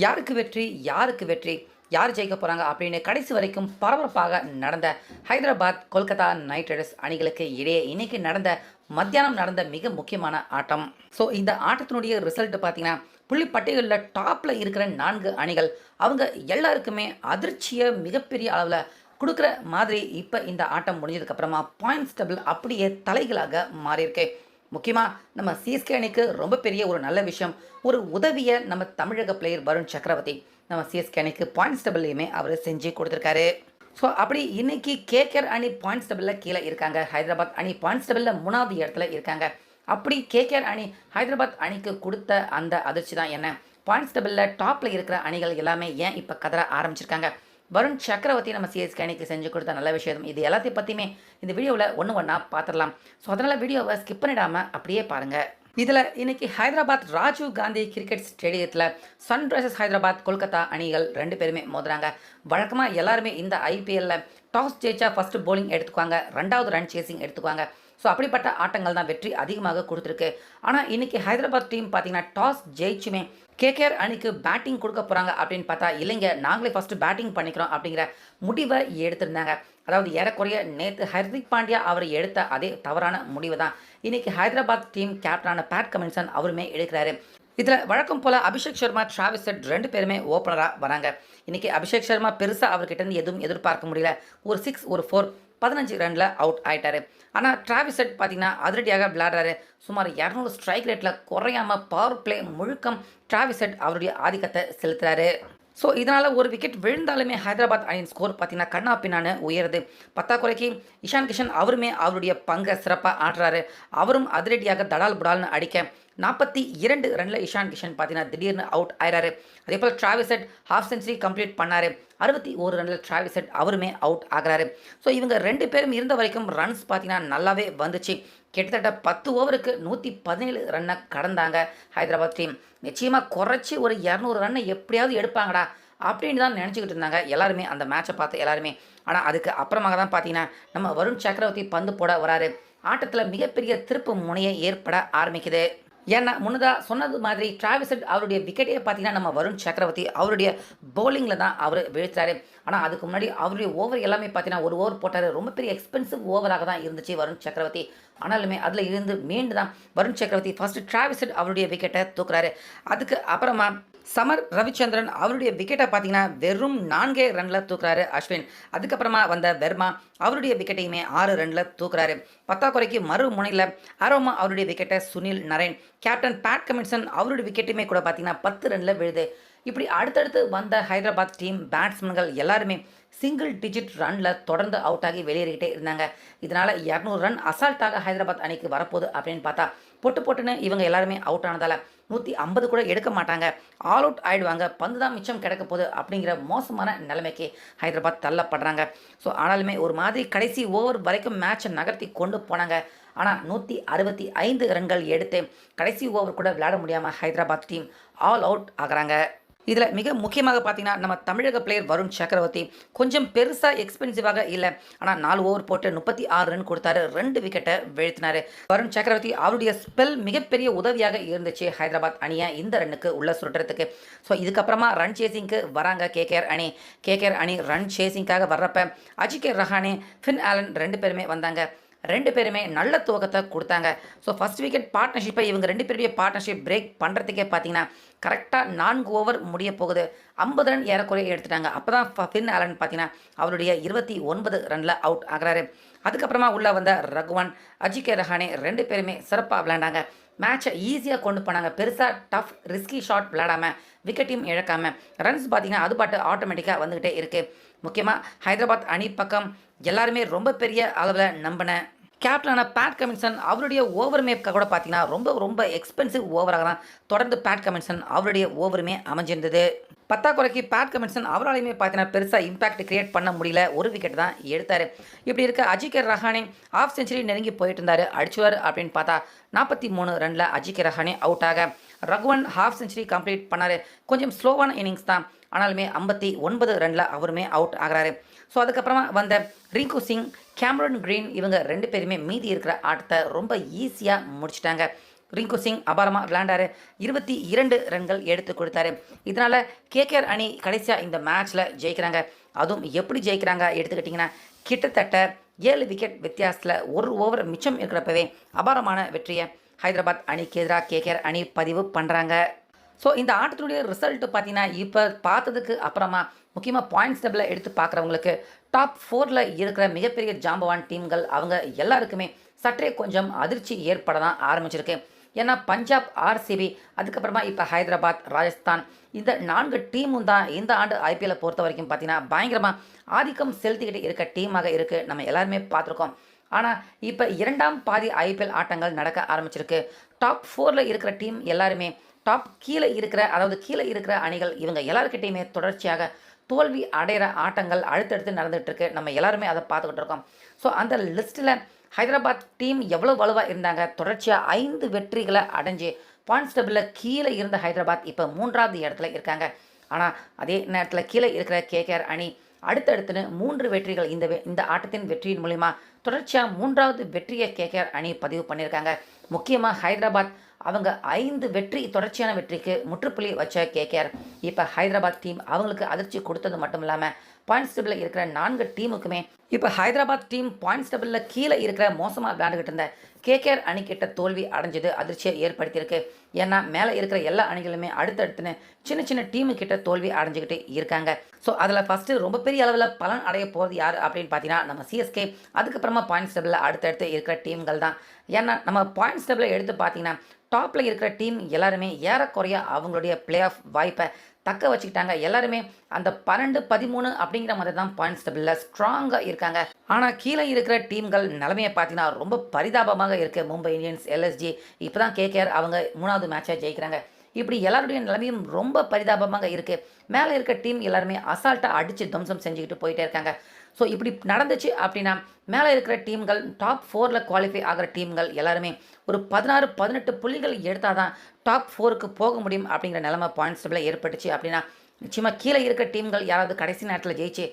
யாருக்கு வெற்றி யாருக்கு வெற்றி யார் ஜெயிக்க போகிறாங்க அப்படின்னு கடைசி வரைக்கும் பரபரப்பாக நடந்த ஹைதராபாத் கொல்கத்தா நைட் ரைடர்ஸ் அணிகளுக்கு இடையே இன்னைக்கு நடந்த மத்தியானம் நடந்த மிக முக்கியமான ஆட்டம். ஸோ இந்த ஆட்டத்தினுடைய ரிசல்ட் பார்த்தீங்கன்னா புள்ளி பட்டியலில் டாப்பில் இருக்கிற 4 அணிகள் அவங்க எல்லாருக்குமே அதிர்ச்சியை மிகப்பெரிய அளவில் கொடுக்குற மாதிரி இப்போ இந்த ஆட்டம் முடிஞ்சதுக்கப்புறமா பாயிண்ட்ஸ் டேபிள் அப்படியே தலைகளாக மாறியிருக்கு. முக்கியமாக நம்ம சிஎஸ்கே அணிக்கு ரொம்ப பெரிய ஒரு நல்ல விஷயம், ஒரு உதவியை நம்ம தமிழக பிளேயர் வருண் சக்கரவர்த்தி நம்ம சிஎஸ்கே அணிக்கு பாயிண்ட்ஸ் டேபிள்லையுமே அவர் செஞ்சு கொடுத்துருக்காரு. ஸோ அப்படி இன்னைக்கு கேகேஆர் அணி பாயிண்ட்ஸ் டேபிளில் கீழே இருக்காங்க, ஹைதராபாத் அணி பாயிண்ட்ஸ் டேபிளில் 3வது இடத்துல இருக்காங்க. அப்படி கேகேஆர் அணி ஹைதராபாத் அணிக்கு கொடுத்த அந்த அதிர்ச்சி தான் என்ன, பாயிண்ட்ஸ் டேபிளில் டாப்பில் இருக்கிற அணிகள் எல்லாமே ஏன் இப்போ கதற ஆரம்பிச்சிருக்காங்க. வருண் சக்கரவர்த்தி நம்ம சிஎஸ்கே அணிக்கு செஞ்சு கொடுத்த நல்ல விஷயம், இது எல்லாத்தையும் பற்றியுமே இந்த வீடியோவில் ஒன்றா பார்த்துடலாம். ஸோ அதனால் வீடியோவை ஸ்கிப் பண்ணிடாமல் அப்படியே பாருங்கள். இதில் இன்னைக்கு ஹைதராபாத் ராஜீவ் காந்தி கிரிக்கெட் ஸ்டேடியத்தில் சன்ரைசர்ஸ் ஹைதராபாத் கொல்கத்தா அணிகள் 2 பேருமே மோதுறாங்க. வழக்கமாக எல்லாருமே இந்த ஐபிஎல்லில் டாஸ் ஜெயிச்சா ஃபஸ்ட்டு போலிங் எடுத்துக்குவாங்க, 2வது ரன் சேசிங் எடுத்துக்குவாங்க. ஸோ அப்படிப்பட்ட ஆட்டங்கள் தான் வெற்றி அதிகமாக கொடுத்துருக்கு. ஆனால் இன்றைக்கி ஹைதராபாத் டீம் பார்த்தீங்கன்னா டாஸ் ஜெயிச்சுமே கேகேஆர் அணிக்கு பேட்டிங் கொடுக்க போகிறாங்க அப்படின்னு பார்த்தா இல்லைங்க, நாங்களே ஃபஸ்ட்டு பேட்டிங் பண்ணிக்கிறோம் அப்படிங்கிற முடிவை எடுத்திருந்தாங்க. அதாவது ஏறக்குறைய நேற்று ஹர்திக் பாண்டியா அவர் எடுத்த அதே தவறான முடிவு தான் இன்றைக்கி ஹைதராபாத் டீம் கேப்டனான பேட் கமின்சன் அவருமே எடுக்கிறாரு. இதில் வழக்கம் போல் அபிஷேக் சர்மா, டிராவிஸ் ஹெட் 2 பேருமே ஓப்பனராக வராங்க. இன்றைக்கி அபிஷேக் சர்மா பெருசாக அவர்கிட்ட எதுவும் எதிர்பார்க்க முடியல, ஒரு 6 ஒரு 4 15 ரனில் அவுட் ஆயிட்டாரு. ஆனால் டிராவிஸ் ஹெட் பார்த்தீங்கன்னா அதிரடியாக விளையாடுறாரு. சுமார் 200 ஸ்ட்ரைக் ரேட்டில் குறையாமல் பவர் பிளே முழுக்கம் டிராவிஸ் ஹெட் அவருடைய ஆதிக்கத்தை செலுத்துறாரு. ஸோ இதனால் ஒரு விக்கெட் விழுந்தாலுமே ஹைதராபாத் அணியின் ஸ்கோர் பார்த்தீங்கன்னா கண்ணா பின்னான்னு உயருது. பத்தாக்குறைக்கு இஷான் கிஷன் அவருமே அவருடைய பங்கை சிறப்பாக ஆடுறாரு. அவரும் அதிரடியாக தடால் புடால்னு அடிக்க 42 ரனில் இஷான் கிஷன் பார்த்தீங்கன்னா திடீர்னு அவுட் ஆயிறாரு. அதே போல் Travis Head half century complete பண்ணார். 61 ரனில் டிராவிஸ் ஹெட் அவருமே அவுட் ஆகிறாரு. ஸோ இவங்க 2 பேரும் இருந்த வரைக்கும் ரன்ஸ் பார்த்தீங்கன்னா நல்லாவே வந்துச்சு. கிட்டத்தட்ட 10 ஓவருக்கு 117 ரன்னை கடந்தாங்க ஹைதராபாத் டீம். நிச்சயமாக குறைச்சி ஒரு 200 ரன்னை எப்படியாவது எடுப்பாங்கடா அப்படின்னு தான் நினச்சிக்கிட்டு இருந்தாங்க எல்லாருமே, அந்த மேட்சை பார்த்து எல்லாருமே. ஆனால் அதுக்கு அப்புறமாக தான் பார்த்தீங்கன்னா நம்ம வருண் சக்கரவர்த்தி பந்து போட வராரு. ஆட்டத்தில் மிகப்பெரிய திருப்பு முனையை ஏற்பட ஆரம்பிக்குது. ஏன்னா முன்னதாக சொன்னது மாதிரி டிராவிஸ் ஹெட் அவருடைய விக்கெட்டே பார்த்தீங்கன்னா நம்ம வருண் சக்கரவர்த்தி அவருடைய பவுலிங்கில் தான் அவர் வீழ்த்தாரு. ஆனால் அதுக்கு முன்னாடி அவருடைய ஓவர் எல்லாமே பார்த்தீங்கன்னா ஒரு ஓவர் போட்டார். ரொம்ப பெரிய எக்ஸ்பென்சிவ் ஓவராக தான் இருந்துச்சு வருண் சக்கரவர்த்தி. ஆனாலுமே அதில் இருந்து மீண்டு தான் வருண் சக்கரவர்த்தி ஃபர்ஸ்ட் டிராவிஸ் ஹெட் அவருடைய விக்கெட்டை தூக்குறாரு. அதுக்கு அப்புறமா சமர் ரவிச்சந்திரன் அவருடைய விக்கெட்டை பார்த்தீங்கன்னா வெறும் 4 ரனில் தூக்குறாரு அஸ்வின். அதுக்கப்புறமா வந்த வெர்மா அவருடைய விக்கெட்டையுமே 6 ரனில் தூக்குறாரு. பத்தாக்குறைக்கு மறு முனையில் அரோமா அவருடைய விக்கெட்டை சுனில் நரேன், கேப்டன் பேட் கமின்சன் அவருடைய விக்கெட்டுமே கூட பார்த்தீங்கன்னா 10 ரனில் விழுது. இப்படி அடுத்தடுத்து வந்த ஹைதராபாத் டீம் பேட்ஸ்மேன்கள் எல்லாருமே சிங்கிள் டிஜிட் ரனில் தொடர்ந்து அவுட் ஆகி வெளியேறிக்கிட்டே இருந்தாங்க. இதனால் 200 ரன் அசால்ட்டாக ஹைதராபாத் அணிக்கு வரப்போகுது அப்படின்னு பார்த்தா போட்டுன்னு இவங்க எல்லாருமே அவுட் ஆனதால் 150 கூட எடுக்க மாட்டாங்க, ஆல் அவுட் ஆகிடுவாங்க, பந்து தான் மிச்சம் கிடைக்க போகுது அப்படிங்கிற மோசமான நிலைமைக்கு ஹைதராபாத் தள்ளப்படுறாங்க. ஸோ ஆனாலுமே ஒரு மாதிரி கடைசி ஓவர் வரைக்கும் மேட்சை நகர்த்தி கொண்டு போனாங்க. ஆனால் 165 ரன்கள் எடுத்து கடைசி ஓவர் கூட விளையாட முடியாமல் ஹைதராபாத் டீம் ஆல் அவுட் ஆகிறாங்க. இதில் மிக முக்கியமாக பார்த்தீங்கன்னா நம்ம தமிழக பிளேயர் வருண் சக்கரவர்த்தி கொஞ்சம் பெருசாக எக்ஸ்பென்சிவாக இல்லை, ஆனால் 4 ஓவர் போட்டு 36 ரன் கொடுத்தாரு, 2 விக்கெட்டை வீழ்த்தினார். வருண் சக்கரவர்த்தி அவருடைய ஸ்பெல் மிகப்பெரிய உதவியாக இருந்துச்சு ஹைதராபாத் அணியை இந்த ரன்னுக்கு உள்ள சுட்டுறதுக்கு. ஸோ இதுக்கப்புறமா ரன் சேசிங்க்கு வராங்க கேகேஆர் அணி ரன் சேசிங்காக வர்றப்ப அஜிகே ரஹானே, ஃபின் ஆலன் 2 பேருமே வந்தாங்க. 2 பேருமே நல்ல துவக்கத்தை கொடுத்தாங்க. ஸோ ஃபஸ்ட் விக்கெட் பார்ட்னர்ஷிப்பை இவங்க 2 பேருடைய பார்ட்னர்ஷிப் பிரேக் பண்ணுறதுக்கே பார்த்தீங்கன்னா கரெக்டாக 4 ஓவர் முடிய போகுது, 50 ரன் ஏறக்குறைய எடுத்துட்டாங்க. அப்போ தான் ஃபின் ஆலன் பார்த்தீங்கன்னா அவருடைய 29 ரனில் அவுட் ஆகிறாரு. அதுக்கப்புறமா உள்ளே வந்த ரகுவன், அஜிகே ரஹானே 2 பேருமே சிறப்பாக விளையாண்டாங்க. மேட்சை ஈஸியாக கொண்டு போனாங்க. பெருசாக டஃப் ரிஸ்கி ஷாட் விளையாடாமல் விக்கெட்டையும் இழக்காமல் ரன்ஸ் பார்த்தீங்கன்னா அது பாட்டு ஆட்டோமேட்டிக்காக வந்துக்கிட்டே இருக்குது. முக்கியமாக ஹைதராபாத் அணி பக்கம் எல்லாருமே ரொம்ப பெரிய அளவில் நம்பின கேப்டனான பேட் கமின்சன் அவருடைய ஓவர் மேப்காக கூட பார்த்தீங்கன்னா ரொம்ப எக்ஸ்பென்சிவ் ஓவராக தான் தொடர்ந்து பேட் கமின்சன் அவருடைய ஓவருமே அமைஞ்சிருந்தது. பத்தாக்குறைக்கு பேட் கமின்சன் அவராலையுமே பார்த்தீங்கன்னா பெருசாக இம்பாக்ட் கிரியேட் பண்ண முடியல, ஒரு விக்கெட் தான் எடுத்தார். இப்படி இருக்க அஜிகே ரஹானே ஹாஃப் செஞ்சுரி நெருங்கி போயிட்டு இருந்தார், அடிச்சுவார் அப்படின்னு பார்த்தா 43 ரனில் அஜிகே ரஹானே அவுட் ஆக ரகுவன் ஹாஃப் செஞ்சுரி கம்ப்ளீட் பண்ணார். கொஞ்சம் ஸ்லோவான இன்னிங்ஸ் தான், ஆனாலுமே 59 ரனில் அவருமே அவுட் ஆகிறாரு. ஸோ அதுக்கப்புறமா வந்த ரிங்கு சிங், கேமரன் கிரீன் இவங்க 2 பேருமே மீதி இருக்கிற ஆட்டத்தை ரொம்ப ஈஸியாக முடிச்சிட்டாங்க. ரிங்கு சிங் அபாரமாக விளையாண்டாரு. 22 ரன்கள் எடுத்து கொடுத்தாரு. இதனால் கேகேஆர் அணி கடைசியாக இந்த மேட்ச்சில் ஜெயிக்கிறாங்க. அதுவும் எப்படி ஜெயிக்கிறாங்க எடுத்துக்கிட்டிங்கன்னா, கிட்டத்தட்ட 7 விக்கெட் வித்தியாசத்தில் ஒரு ஓவர் மிச்சம் இருக்கிறப்பவே அபாரமான வெற்றியை ஹைதராபாத் அணிக்கு எதிராக கேகேஆர் அணி பதிவு பண்ணுறாங்க. ஸோ இந்த ஆட்டத்தினுடைய ரிசல்ட்டு பார்த்தீங்கன்னா, இப்போ பார்த்ததுக்கு அப்புறமா முக்கியமாக பாயிண்ட்ஸ் டேபிளில் எடுத்து பார்க்குறவங்களுக்கு டாப் 4ல் இருக்கிற மிகப்பெரிய ஜாம்பவான் டீம்கள் அவங்க எல்லாருக்குமே சற்றே கொஞ்சம் அதிர்ச்சி ஏற்பட தான் ஆரம்பிச்சிருக்கு. ஏன்னா பஞ்சாப், ஆர்சிபி, அதுக்கப்புறமா இப்போ ஹைதராபாத், ராஜஸ்தான், இந்த 4 டீமும் தான் இந்த ஆண்டு ஐபிஎல்லை பொறுத்த வரைக்கும் பார்த்தீங்கன்னா பயங்கரமாக ஆதிக்கம் செலுத்திக்கிட்டு இருக்க டீமாக இருக்குது. நம்ம எல்லாருமே பார்த்துருக்கோம். ஆனால் இப்போ 2ஆம் பாதி ஐபிஎல் ஆட்டங்கள் நடக்க ஆரம்பிச்சிருக்கு. டாப் 4ல் இருக்கிற டீம் எல்லாருமே டாப் கீழே இருக்கிற அணிகள் இவங்க எல்லாருக்கிட்டையுமே தொடர்ச்சியாக தோல்வி அடைகிற ஆட்டங்கள் அடுத்தடுத்து நடந்துகிட்டு இருக்கு. நம்ம எல்லாருமே அதை பார்த்துக்கிட்டு இருக்கோம். ஸோ அந்த லிஸ்ட்டில் ஹைதராபாத் டீம் எவ்வளோ வலுவாக இருந்தாங்க, தொடர்ச்சியாக 5 வெற்றிகளை அடைஞ்சு பாயிண்ட்ஸ் டேபிளில் கீழே இருந்த ஹைதராபாத் இப்போ 3வது இடத்துல இருக்காங்க. ஆனால் அதே நேரத்தில் கீழே இருக்கிற கேகேஆர் அணி அடுத்தடுத்துன்னு 3 வெற்றிகள் இந்த ஆட்டத்தின் வெற்றியின் மூலிமா தொடர்ச்சியாக 3வது வெற்றியை கேகேஆர் அணி பதிவு பண்ணியிருக்காங்க. முக்கியமாக ஹைதராபாத் அவங்க 5 வெற்றி தொடர்ச்சியான வெற்றிக்கு முற்றுப்புள்ளி வச்ச கேகேஆர் இப்போ ஹைதராபாத் டீம் அவங்களுக்கு அதிர்ச்சி கொடுத்தது மட்டும் இல்லாமல் பாயிண்ட்ஸ் டேபிளில் இருக்கிற 4 டீமுக்குமே இப்போ ஹைதராபாத் டீம் பாயிண்ட்ஸ் டேபிளில் கீழே இருக்கிற மோசமாக விளையாண்டுக்கிட்டு இருந்த கேகேஆர் அணிக்கிட்ட தோல்வி அடைஞ்சது அதிர்ச்சியை ஏற்படுத்தியிருக்கு. ஏன்னா மேலே இருக்கிற எல்லா அணிகளுமே அடுத்தடுத்துன்னு சின்ன சின்ன டீமுக்கிட்ட தோல்வி அடைஞ்சிக்கிட்டு இருக்காங்க. ஸோ அதில் ஃபஸ்ட்டு ரொம்ப பெரிய அளவில் பலன் அடைய போகிறது யார் அப்படின்னு பார்த்தீங்கன்னா நம்ம சிஎஸ்கே, அதுக்கப்புறமா பாயிண்ட்ஸ் டேபிளில் அடுத்தடுத்து இருக்கிற டீம்கள் தான். ஏன்னா நம்ம பாயிண்ட்ஸ் டேபிளில் எடுத்து பார்த்தீங்கன்னா டாப்பில் இருக்கிற டீம் எல்லாருமே ஏறக்குறைய அவங்களுடைய பிளே ஆஃப் வாய்ப்பை தக்க வச்சுக்கிட்டாங்க. எல்லாருமே அந்த 12, 13 அப்படிங்கிற மாதிரி தான் பாயிண்ட்ஸ் டேபிளில் ஸ்ட்ராங்காக இருக்காங்க. ஆனால் கீழே இருக்கிற டீம்கள் நிலைமையை பார்த்தீங்கன்னா ரொம்ப பரிதாபமாக இருக்குது. மும்பை இந்தியன்ஸ், எல்எஸ்ஜி, இப்போ தான் கேகேஆர் அவங்க 3வது மேட்சாக ஜெயிக்கிறாங்க. இப்படி எல்லாருடைய நிலைமையும் ரொம்ப பரிதாபமாக இருக்குது. மேலே இருக்க டீம் எல்லாருமே அசால்ட்டாக அடித்து தம்சம் செஞ்சுக்கிட்டு போயிட்டே இருக்காங்க. ஸோ இப்படி நடந்துச்சு அப்படின்னா மேலே இருக்கிற டீம்கள் டாப் 4ல் குவாலிஃபை ஆகிற டீம்கள் எல்லாருமே ஒரு 16, 18 புள்ளிகள் எடுத்தால் தான் டாப் 4க்கு போக முடியும் அப்படிங்கிற நிலைமை பாயிண்ட்ஸ் டேபிளில் ஏற்பட்டுச்சு. அப்படின்னா நிச்சயமாக கீழே இருக்கிற டீம்கள் யாராவது கடைசி நேரத்தில் ஜெயிச்சு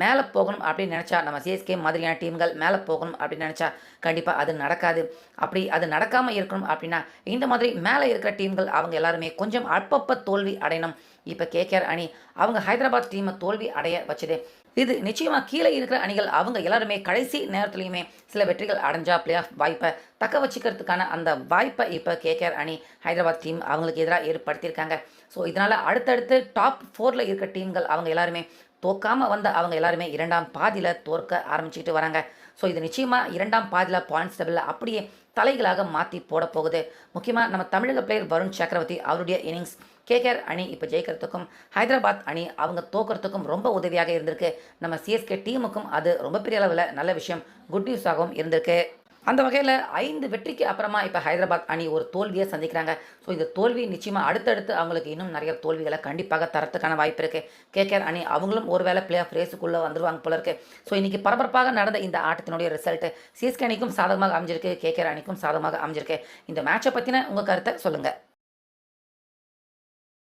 மேலே போகணும் அப்படின்னு நினச்சா, நம்ம சிஎஸ்கே மாதிரியான டீம்கள் மேலே போகணும் அப்படின்னு நினச்சா கண்டிப்பாக அது நடக்காது. அப்படி அது நடக்காமல் இருக்கணும் அப்படின்னா இந்த மாதிரி மேலே இருக்கிற டீம்கள் அவங்க எல்லாருமே கொஞ்சம் அப்பப்போ தோல்வி அடையணும். இப்போ கேகேஆர் அணி அவங்க ஹைதராபாத் டீமை தோல்வி அடைய வச்சுது. இது நிச்சயமாக கீழே இருக்கிற அணிகள் அவங்க எல்லாருமே கடைசி நேரத்துலையுமே சில வெற்றிகள் அடைஞ்சா பிளே ஆஃப் வாய்ப்பை தக்க வச்சுக்கிறதுக்கான அந்த வாய்ப்பை இப்போ கேகேஆர் அணி ஹைதராபாத் டீம் அவங்களுக்கு எதிராக ஏற்படுத்தியிருக்காங்க. ஸோ இதனால் அடுத்தடுத்து டாப் 4ல் இருக்கிற டீம்கள் அவங்க எல்லாருமே தோக்காமல் வந்த அவங்க எல்லாருமே 2ஆம் பாதியில் தோற்க ஆரம்பிச்சுக்கிட்டு வராங்க. ஸோ இது நிச்சயமாக 2ஆம் பாதியில் பாயிண்ட்ஸ் டேபிளில் அப்படியே தலைகளாக மாற்றி போட போகுது. முக்கியமாக நம்ம தமிழக பிளேயர் வருண் சக்கரவர்த்தி அவருடைய இன்னிங்ஸ் கேகேஆர் அணி இப்போ ஜெயிக்கிறதுக்கும் ஹைதராபாத் அணி அவங்க தோக்கிறதுக்கும் ரொம்ப உதவியாக இருந்திருக்கு. நம்ம சிஎஸ்கே டீமுக்கும் அது ரொம்ப பெரிய அளவில் நல்ல விஷயம், குட் நியூஸாகவும் இருந்திருக்கு. அந்த வகையில் 5 வெற்றிக்கு அப்புறமா இப்போ ஹைதராபாத் அணி ஒரு தோல்வியை சந்திக்கிறாங்க. ஸோ இந்த தோல்வி நிச்சயமாக அடுத்தடுத்து அவங்களுக்கு இன்னும் நிறைய தோல்விகளை கண்டிப்பாக தரத்துக்கான வாய்ப்பு இருக்குது. கேகேஆர் அணி அவங்களும் ஒருவேளை பிளே ஆஃப் ரேஸுக்குள்ளே வந்துருவாங்க போல இருக்குது. ஸோ இன்றைக்கி பரபரப்பாக நடந்த இந்த ஆட்டத்தினுடைய ரிசல்ட்டு சிஎஸ்கே அணிக்கும் சாதகமாக அமைஞ்சிருக்கு, கேகேஆர் அணிக்கும் சாதகமாக அமைஞ்சிருக்கு. இந்த மேட்சை பற்றின உங்கள் கருத்தை சொல்லுங்கள்.